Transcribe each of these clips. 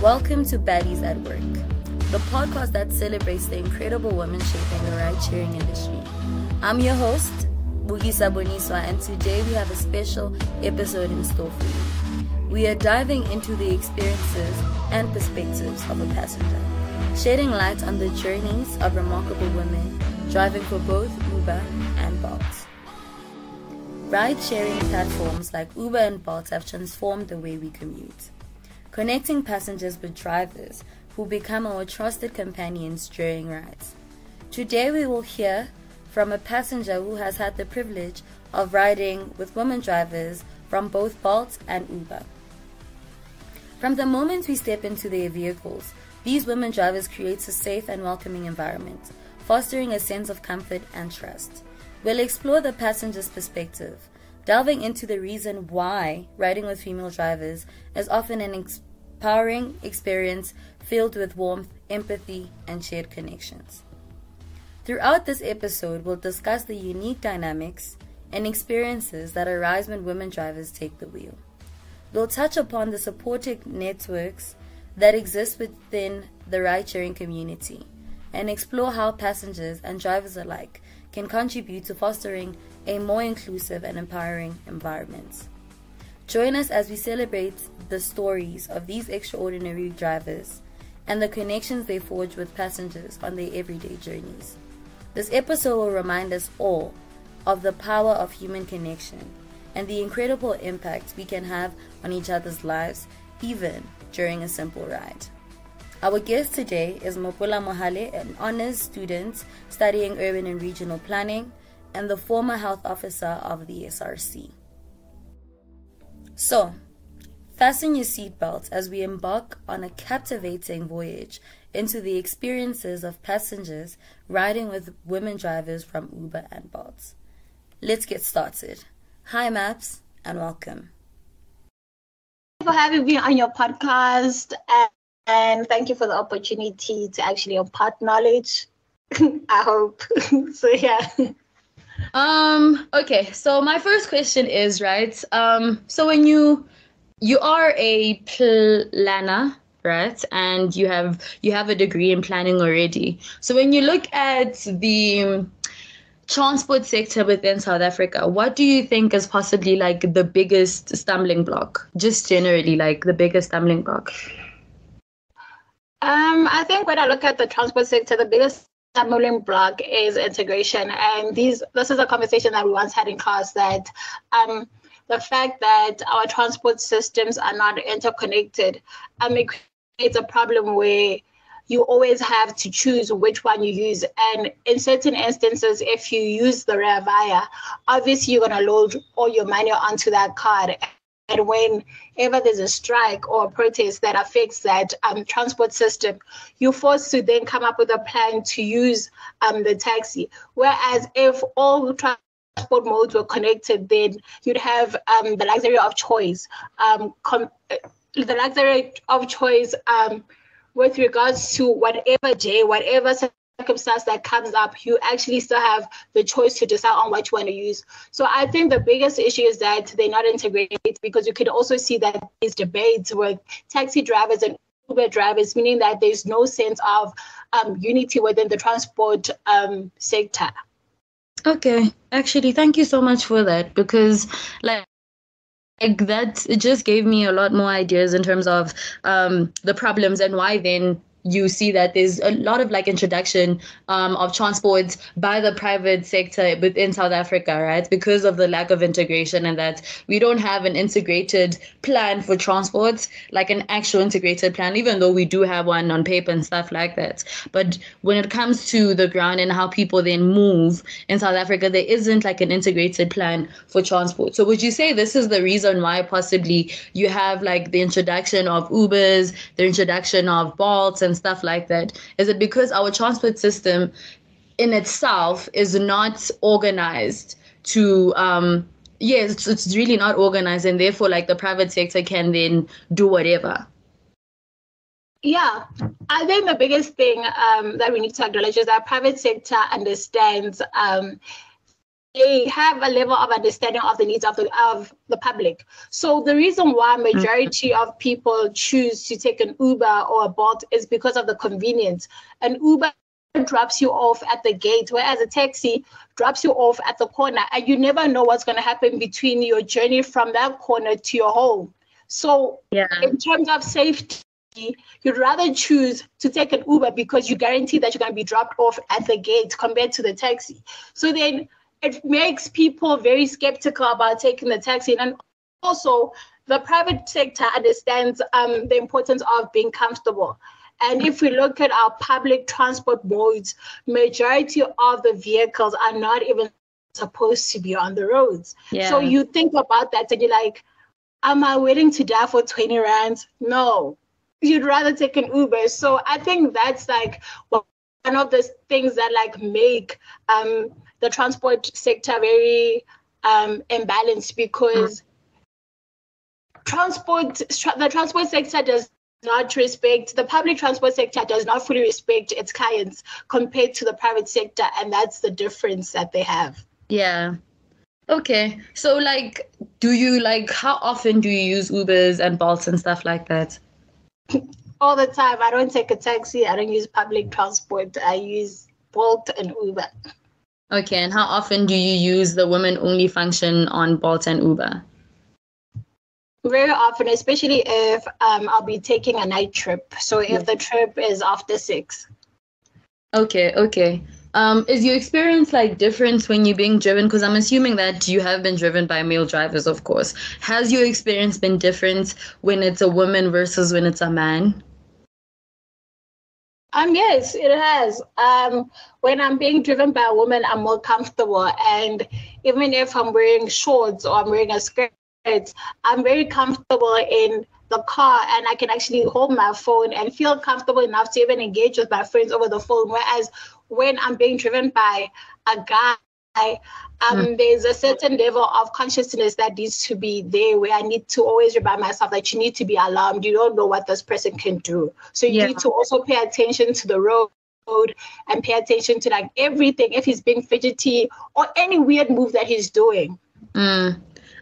Welcome to Baddies at Work, the podcast that celebrates the incredible women shaping the ride-sharing industry. I'm your host, Bugisa Boniswa, and today we have a special episode in store for you. We are diving into the experiences and perspectives of a passenger, shedding light on the journeys of remarkable women driving for both Uber and Bolt. Ride-sharing platforms like Uber and Bolt have transformed the way we commute, connecting passengers with drivers who become our trusted companions during rides. Today we will hear from a passenger who has had the privilege of riding with women drivers from both Bolt and Uber. From the moment we step into their vehicles, these women drivers create a safe and welcoming environment, fostering a sense of comfort and trust. We'll explore the passenger's perspective, delving into the reason why riding with female drivers is often an empowering experience filled with warmth, empathy, and shared connections. Throughout this episode, we'll discuss the unique dynamics and experiences that arise when women drivers take the wheel. We'll touch upon the supportive networks that exist within the ride-sharing community and explore how passengers and drivers alike can contribute to fostering a more inclusive and empowering environment. Join us as we celebrate the stories of these extraordinary drivers and the connections they forge with passengers on their everyday journeys. This episode will remind us all of the power of human connection and the incredible impact we can have on each other's lives, even during a simple ride. Our guest today is Mapula Mohale, an honors student studying urban and regional planning and the former health officer of the SRC. So, fasten your seatbelts as we embark on a captivating voyage into the experiences of passengers riding with women drivers from Uber and Bolt. Let's get started. Hi, Maps, and welcome. Thank you for having me on your podcast, and thank you for the opportunity to actually impart knowledge. I hope. So, yeah. Okay, so my first question is, right, so when you are a planner, right, and you have a degree in planning already. So when you look at the transport sector within South Africa, what do you think is possibly like the biggest stumbling block? Just generally, like the biggest stumbling block. I think when I look at the transport sector, the biggest stumbling block is integration. And this is a conversation that we once had in class, that the fact that our transport systems are not interconnected, it creates a problem where you always have to choose which one you use. And in certain instances, if you use the Rea Vaya, obviously you're going to load all your money onto that card. And whenever there's a strike or a protest that affects that transport system, you're forced to then come up with a plan to use the taxi. Whereas if all transport modes were connected, then you'd have the luxury of choice. With regards to whatever circumstance that comes up, you actually still have the choice to decide on what you want to use. So I think the biggest issue is that they're not integrated, because you can also see that these debates with taxi drivers and Uber drivers, meaning that there's no sense of unity within the transport sector. Okay, actually, thank you so much for that, because like that, it just gave me a lot more ideas in terms of the problems and why then you see that there's a lot of like introduction of transport by the private sector within South Africa, right? Because of the lack of integration, and that we don't have an integrated plan for transport, like an actual integrated plan, even though we do have one on paper and stuff like that. But when it comes to the ground and how people then move in South Africa, there isn't like an integrated plan for transport. So would you say this is the reason why possibly you have like the introduction of Ubers, the introduction of Bolts and stuff like that? Is it because our transport system in itself is not organized to it's really not organized, and therefore like the private sector can then do whatever? Yeah, I think the biggest thing that we need to acknowledge is that private sector understands they have a level of understanding of the needs of the public. So the reason why majority of people choose to take an Uber or a Bolt is because of the convenience. An Uber drops you off at the gate, whereas a taxi drops you off at the corner, and you never know what's going to happen between your journey from that corner to your home. So in terms of safety, you'd rather choose to take an Uber because you guarantee that you're going to be dropped off at the gate compared to the taxi. So then it makes people very skeptical about taking the taxi. And also, the private sector understands the importance of being comfortable. And if we look at our public transport modes, majority of the vehicles are not even supposed to be on the roads. So you think about that and you're like, am I willing to die for 20 rands? No. You'd rather take an Uber. So I think that's like one of the things that like make the transport sector very imbalanced, because the transport sector does not respect, the public transport sector does not fully respect its clients compared to the private sector, and that's the difference that they have. Yeah. Okay. So like, how often do you use Ubers and Bolts and stuff like that? All the time. I don't take a taxi. I don't use public transport. I use Bolt and Uber. Okay. And how often do you use the women only function on Bolt and Uber? Very often, especially if I'll be taking a night trip. So if the trip is after 6. Okay. Is your experience like different when you're being driven? Because I'm assuming that you have been driven by male drivers, of course. Has your experience been different when it's a woman versus when it's a man? Yes, it has. When I'm being driven by a woman, I'm more comfortable. And even if I'm wearing shorts or I'm wearing a skirt, I'm very comfortable in the car, and I can actually hold my phone and feel comfortable enough to even engage with my friends over the phone. Whereas when I'm being driven by a guy, there's a certain level of consciousness that needs to be there, where I need to always remind myself that you need to be alarmed. You don't know what this person can do. So you need to also pay attention to the road and pay attention to like everything, if he's being fidgety or any weird move that he's doing.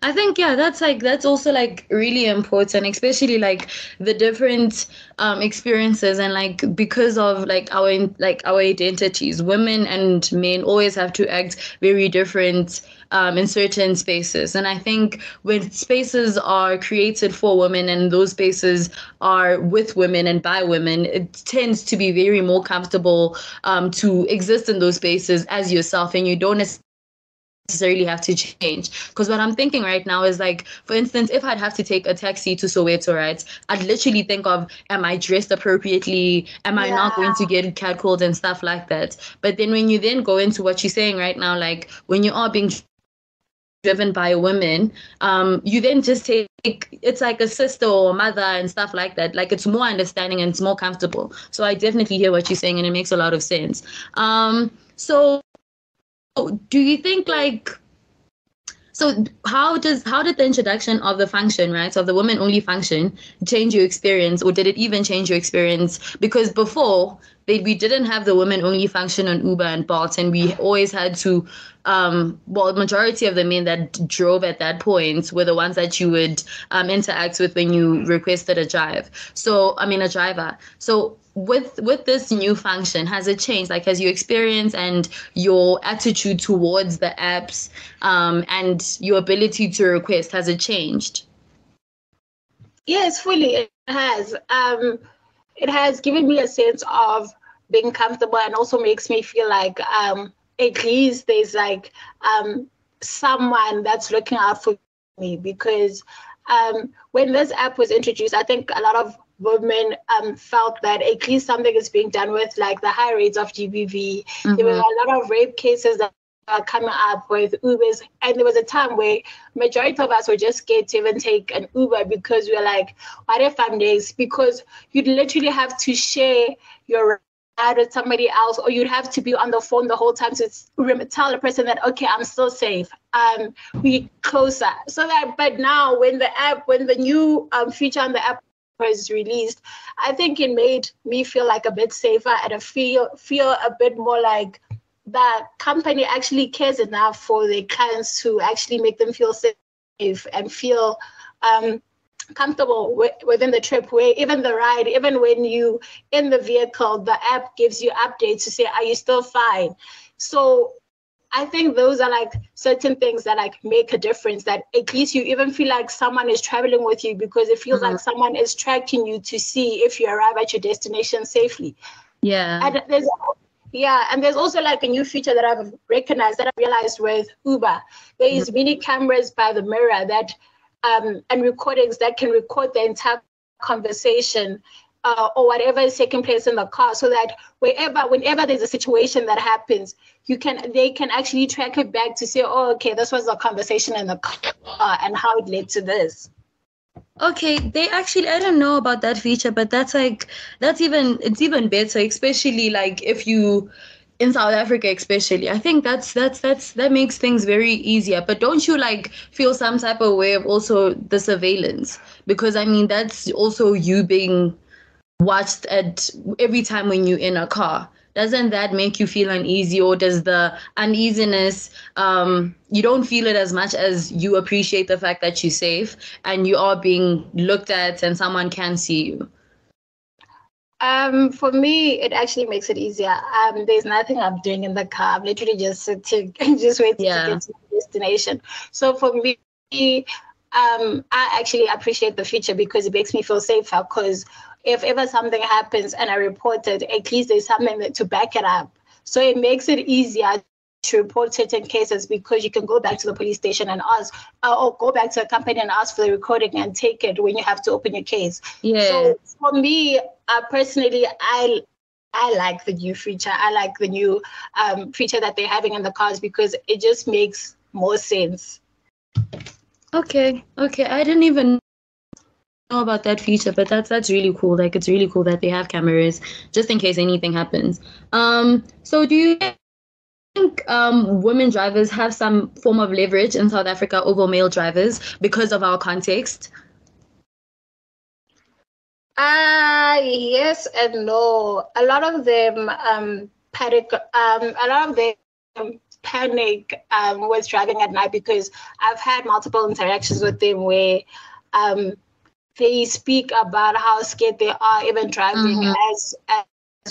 I think, that's also like really important, especially like the different experiences, and like because of our identities, women and men always have to act very different in certain spaces. And I think when spaces are created for women and those spaces are with women and by women, it tends to be very more comfortable to exist in those spaces as yourself, and you don't necessarily have to change. Because what I'm thinking right now is like, for instance, if I'd have to take a taxi to Soweto, right, I'd literally think of, am I dressed appropriately? Am I not going to get catcalled and stuff like that? But then when you then go into what you're saying right now, like when you are being driven by a woman, you then just take, it's like a sister or mother and stuff like that. Like it's more understanding and it's more comfortable. So I definitely hear what you're saying, and it makes a lot of sense. So do you think how did the introduction of the function, right, of the women only function change your experience, or did it even change your experience? Because before we didn't have the women only function on Uber and Bolt, and we always had to majority of the men that drove at that point were the ones that you would interact with when you requested a driver. So with this new function, has it changed? Like, has your experience and your attitude towards the apps and your ability to request, has it changed? Yes, fully. It has. It has given me a sense of being comfortable, and also makes me feel like at least there's like someone that's looking out for me. Because when this app was introduced, I think a lot of women felt that at least something is being done with like the high rates of GBV. There were a lot of rape cases that are coming up with Ubers, and there was a time where majority of us were just scared to even take an Uber, because we were like, what if I'm next? Because you'd literally have to share your ride with somebody else, or you'd have to be on the phone the whole time to tell the person that, okay, I'm still safe, we closer. So that, but now when the new feature on the app was released, I think it made me feel like a bit safer, and I feel a bit more like the company actually cares enough for their clients to actually make them feel safe and feel comfortable within the trip, where even the ride, even when you in the vehicle, the app gives you updates to say, are you still fine? So I think those are like certain things that like make a difference, that at least you even feel like someone is traveling with you, because it feels like someone is tracking you to see if you arrive at your destination safely. And there's also like a new feature that I've recognized, that I realized with Uber. There is mini cameras by the mirror that and recordings that can record the entire conversation or whatever is taking place in the car, so that whenever there's a situation that happens, they can actually track it back to say, oh, okay, this was the conversation in the car and how it led to this. Okay, I don't know about that feature, but it's even better, especially like if you in South Africa, especially. I think that makes things very easier. But don't you like feel some type of way of also the surveillance? Because I mean, that's also you being watched at every time when you're in a car. Doesn't that make you feel uneasy, or does the uneasiness, you don't feel it as much as you appreciate the fact that you're safe and you are being looked at and someone can see you? For me, it actually makes it easier. There's nothing I'm doing in the car. I'm literally just sitting and just waiting to get to the destination. So for me, I actually appreciate the feature because it makes me feel safer, because if ever something happens and I report it, at least there's something to back it up. So it makes it easier to report certain cases, because you can go back to the police station and ask, or go back to a company and ask for the recording and take it when you have to open your case. So for me, personally, I like the new feature. I like the new feature that they're having in the cars, because it just makes more sense. Okay. I didn't even know about that feature, but that's really cool. Like, it's really cool that they have cameras just in case anything happens. So do you think women drivers have some form of leverage in South Africa over male drivers because of our context? Yes and no. A lot of them panic. Panic with driving at night, because I've had multiple interactions with them where they speak about how scared they are even driving as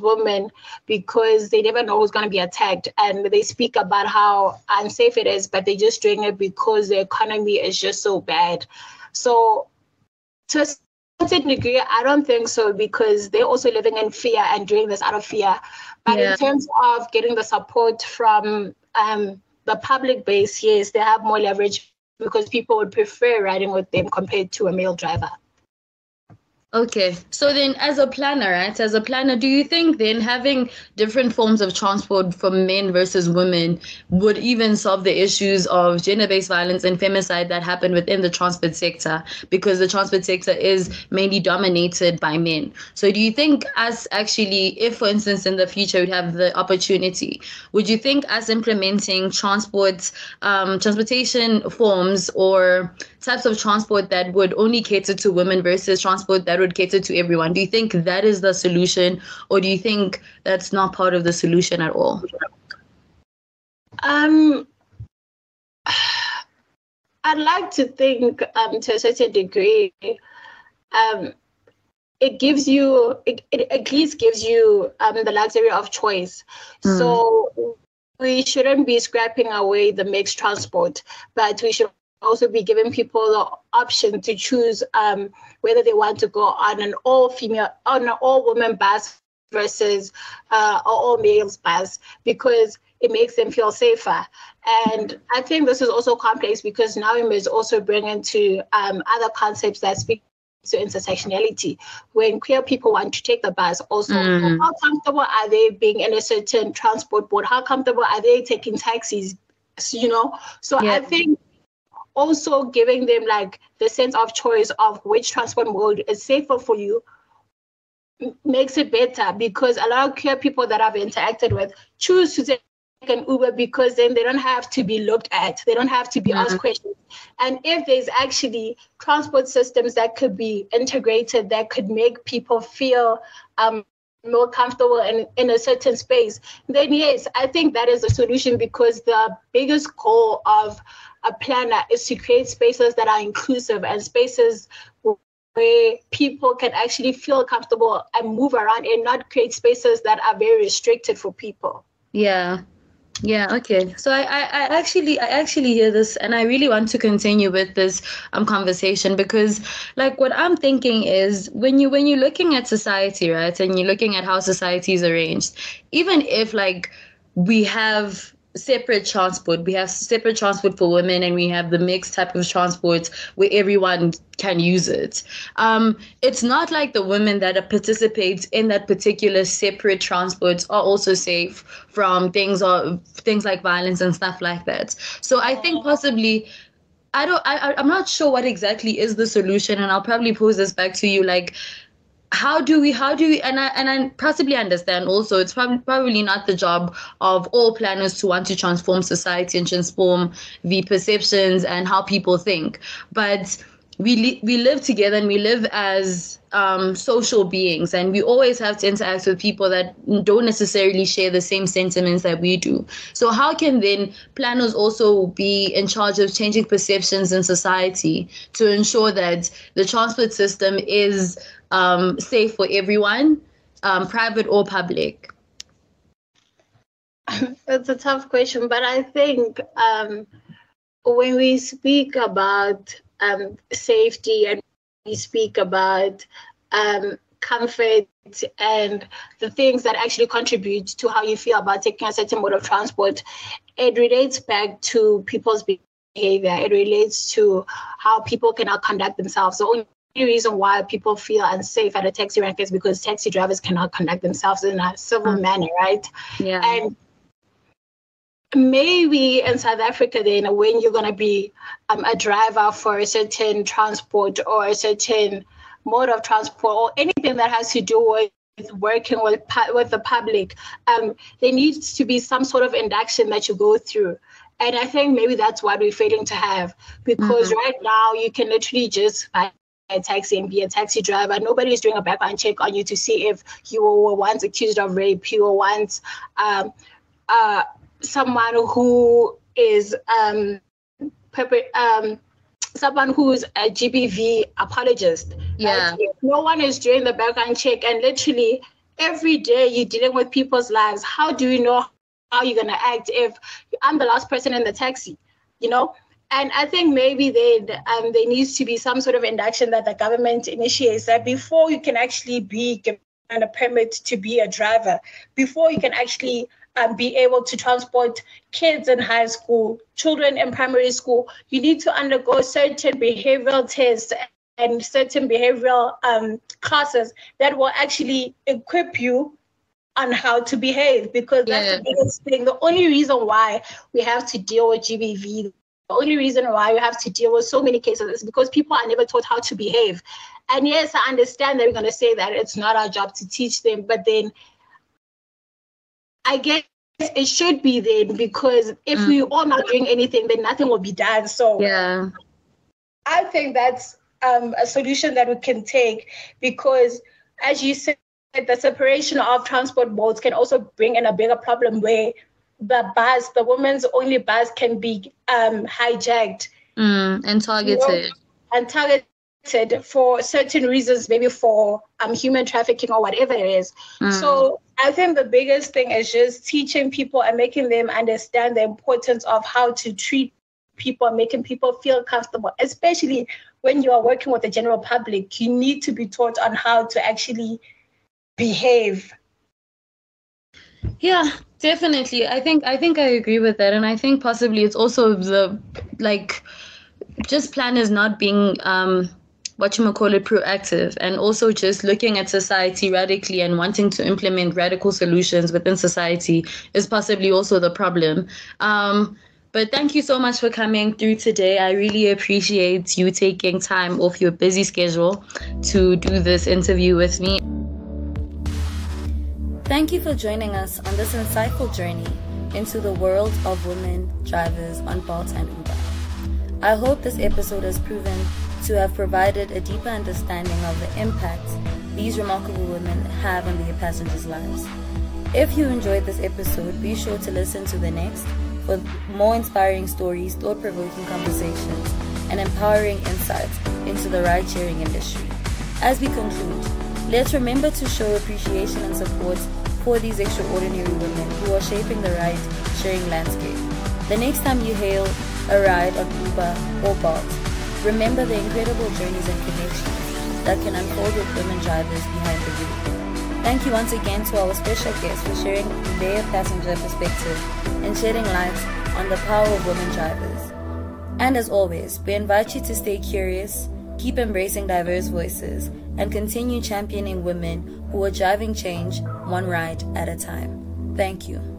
women, because they never know who's going to be attacked, and they speak about how unsafe it is, but they're just doing it because the economy is just so bad. So to a certain degree, I don't think so, because they're also living in fear and doing this out of fear. But in terms of getting the support from the public base, yes, they have more leverage, because people would prefer riding with them compared to a male driver. Okay, so then as a planner, right? As a planner, do you think then having different forms of transport for men versus women would even solve the issues of gender-based violence and femicide that happen within the transport sector? Because the transport sector is mainly dominated by men. So do you think us actually, if for instance in the future we'd have the opportunity, would you think us implementing transportation forms or types of transport that would only cater to women versus transport that would cater to everyone, do you think that is the solution, or do you think that's not part of the solution at all? I'd like to think to a certain degree it gives you, it at least gives you the luxury of choice. So we shouldn't be scrapping away the mixed transport, but we should also be giving people the option to choose whether they want to go on an all-women bus versus all males bus, because it makes them feel safer. And I think this is also complex, because now we must also bring into other concepts that speak to intersectionality. When queer people want to take the bus, also, how comfortable are they being in a certain transport board? How comfortable are they taking taxis? So I think also giving them like the sense of choice of which transport mode is safer for you makes it better, because a lot of queer people that I've interacted with choose to take an Uber because then they don't have to be looked at. They don't have to be asked questions. And if there's actually transport systems that could be integrated, that could make people feel more comfortable in a certain space, then yes, I think that is a solution, because the biggest goal of a planner is to create spaces that are inclusive and spaces where people can actually feel comfortable and move around, and not create spaces that are very restricted for people. Yeah. Yeah, okay. So I actually hear this, and I really want to continue with this conversation, because like what I'm thinking is, when you're looking at society, right, and you're looking at how society is arranged, even if like we have separate transport, we have separate transport for women, and we have the mixed type of transport where everyone can use it. It's not like the women that participate in that particular separate transport are also safe from things like violence and stuff like that. So I think possibly, I'm not sure what exactly is the solution, and I'll probably pose this back to you, like, how do we, and I possibly understand also, it's probably not the job of all planners to want to transform society and transform the perceptions and how people think, but we live together, and we live as social beings, and we always have to interact with people that don't necessarily share the same sentiments that we do. So how can then planners also be in charge of changing perceptions in society to ensure that the transport system is safe for everyone, private or public? It's a tough question, but I think when we speak about safety, and we speak about comfort and the things that actually contribute to how you feel about taking a certain mode of transport, it relates back to people's behavior. It relates to how people cannot conduct themselves. The only reason why people feel unsafe at a taxi rank is because taxi drivers cannot conduct themselves in a civil manner, right? Yeah. And maybe in South Africa, then, when you're going to be a driver for a certain transport or a certain mode of transport, or anything that has to do with working with the public, there needs to be some sort of induction that you go through. And I think maybe that's what we're failing to have, because right now you can literally just buy a taxi and be a taxi driver. Nobody's doing a background check on you to see if you were once accused of rape, you were once someone who is someone who's a GBV apologist. Yeah. Right? No one is doing the background check, and literally every day you're dealing with people's lives. How do you know how you're gonna act if I'm the last person in the taxi? You know. And I think maybe there needs to be some sort of induction that the government initiates, that before you can actually be given a permit to be a driver, before you can actually be able to transport kids in high school, children in primary school, you need to undergo certain behavioral tests and certain behavioral classes that will actually equip you on how to behave, because that's the biggest thing. The only reason why we have to deal with GBV, the only reason why we have to deal with so many cases, is because people are never taught how to behave. And yes, I understand that we're going to say that it's not our job to teach them, but then I guess it should be then, because if we all not doing anything, then nothing will be done. So yeah, I think that's a solution that we can take, because as you said, the separation of transport modes can also bring in a bigger problem where the woman's only bus can be hijacked and targeted. And targeted for certain reasons, maybe for human trafficking or whatever it is. So I think the biggest thing is just teaching people and making them understand the importance of how to treat people, making people feel comfortable, especially when you are working with the general public. You need to be taught on how to actually behave. Yeah, definitely. I think I agree with that, and I think possibly it's also the just planners not being proactive, and also just looking at society radically and wanting to implement radical solutions within society is possibly also the problem. But thank you so much for coming through today. I really appreciate you taking time off your busy schedule to do this interview with me. Thank you for joining us on this insightful journey into the world of women drivers on Bolt and Uber. I hope this episode has proven to have provided a deeper understanding of the impact these remarkable women have on their passengers' lives. If you enjoyed this episode, be sure to listen to the next for more inspiring stories, thought-provoking conversations, and empowering insights into the ride-sharing industry. As we conclude, let's remember to show appreciation and support for these extraordinary women who are shaping the ride-sharing landscape. The next time you hail a ride on Uber or Bolt, remember the incredible journeys and connections that can unfold with women drivers behind the wheel. Thank you once again to our special guests for sharing their passenger perspective and shedding light on the power of women drivers. And as always, we invite you to stay curious, keep embracing diverse voices, and continue championing women who are driving change one ride at a time. Thank you.